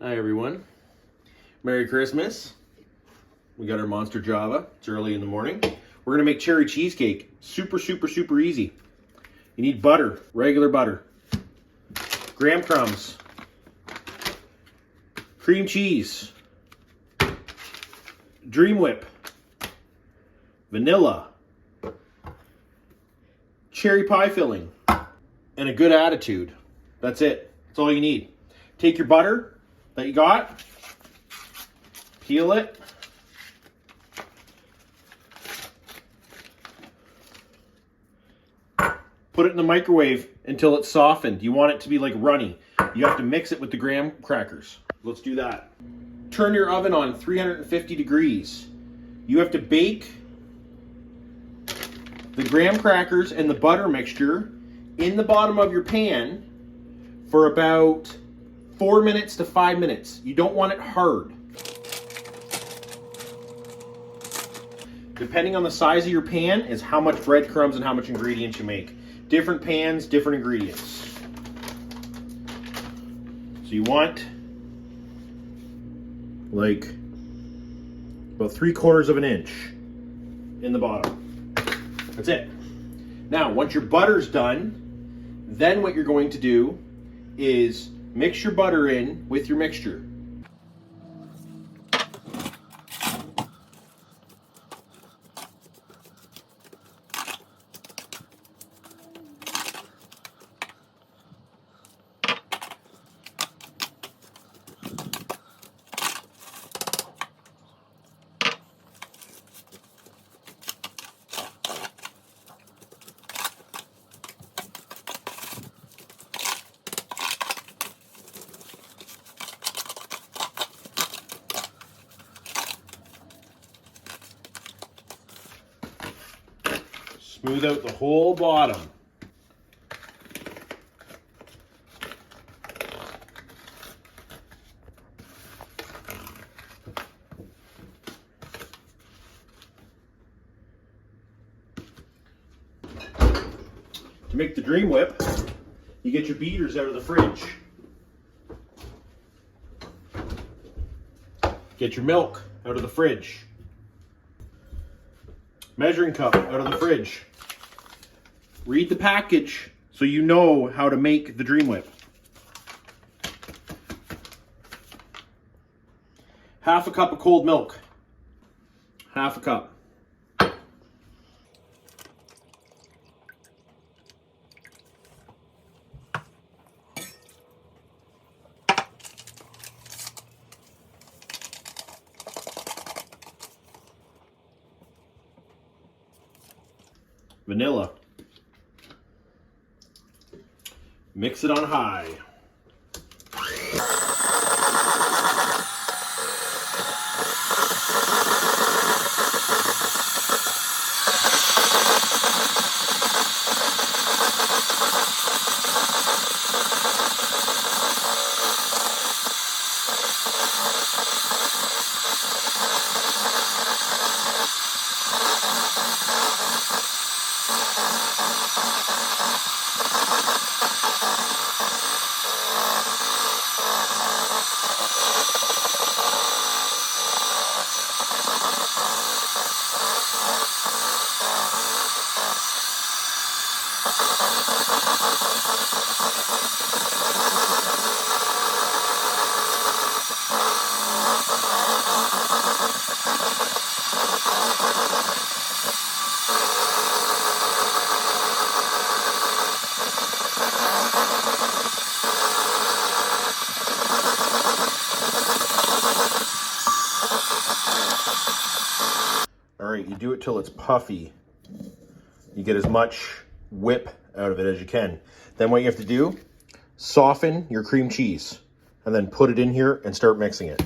Hi everyone. Merry Christmas. We got our Monster Java. It's early in the morning. We're gonna make cherry cheesecake. Super easy. You need butter, regular butter, graham crumbs, cream cheese, Dream Whip, vanilla, cherry pie filling, and a good attitude. That's it. That's all you need. Take your butter that you got, peel it, put it in the microwave until it's softened. You want it to be like runny. You have to mix it with the graham crackers. Let's do that. Turn your oven on 350 degrees. You have to bake the graham crackers and the butter mixture in the bottom of your pan for about 4 minutes to 5 minutes. You don't want it hard. Depending on the size of your pan is how much breadcrumbs and how much ingredients you make. Different pans, different ingredients. So you want like about 3/4 of an inch in the bottom. That's it. Now, once your butter's done, then what you're going to do is mix your butter in with your mixture. Smooth out the whole bottom. To make the Dream Whip, you get your beaters out of the fridge. Get your milk out of the fridge. Measuring cup out of the fridge. Read the package so you know how to make the Dream Whip. Half a cup of cold milk. Half a cup. Vanilla. Mix it on high. All right, you do it till it's puffy. You get as much whip out of it as you can. Then what you have to do, soften your cream cheese and then put it in here and start mixing it.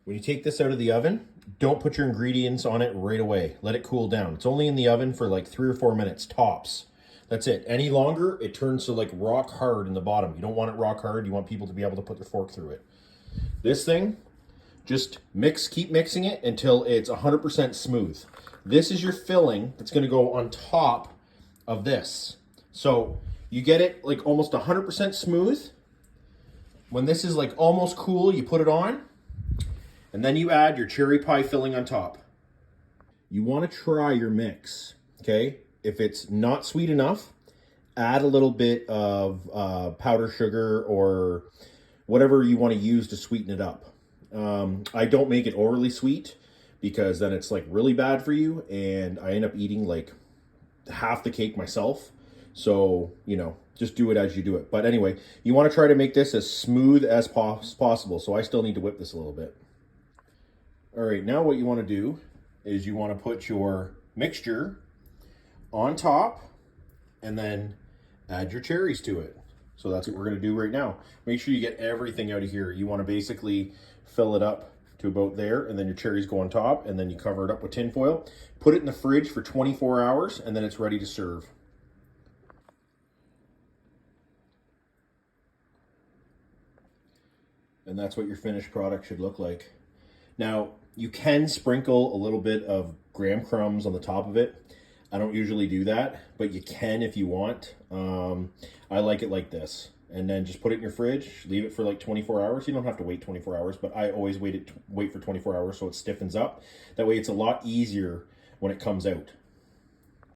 When you take this out of the oven, don't put your ingredients on it right away. Let it cool down. It's only in the oven for like 3 or 4 minutes tops. That's it. Any longer, it turns to like rock hard in the bottom. You don't want it rock hard. You want people to be able to put their fork through it. This thing, just keep mixing it until it's 100% smooth. This is your filling that's going to go on top of this. So you get it like almost 100% smooth. When this is like almost cool, you put it on, and then you add your cherry pie filling on top. You want to try your mix, okay? If it's not sweet enough, add a little bit of powdered sugar or whatever you want to use to sweeten it up. I don't make it overly sweet because then it's like really bad for you, and I end up eating like half the cake myself. So, you know, just do it as you do it. But anyway, you want to try to make this as smooth as possible. So I still need to whip this a little bit. All right, now what you want to do is you want to put your mixture on top and then add your cherries to it. So that's what we're going to do right now. Make sure you get everything out of here. You want to basically fill it up to about there, and then your cherries go on top, and then you cover it up with tin foil. Put it in the fridge for 24 hours, and then it's ready to serve. And that's what your finished product should look like. Now, you can sprinkle a little bit of graham crumbs on the top of it. I don't usually do that, but you can if you want. I like it like this. And then just put it in your fridge, leave it for like 24 hours. You don't have to wait 24 hours, but I always wait for 24 hours so it stiffens up. That way it's a lot easier when it comes out.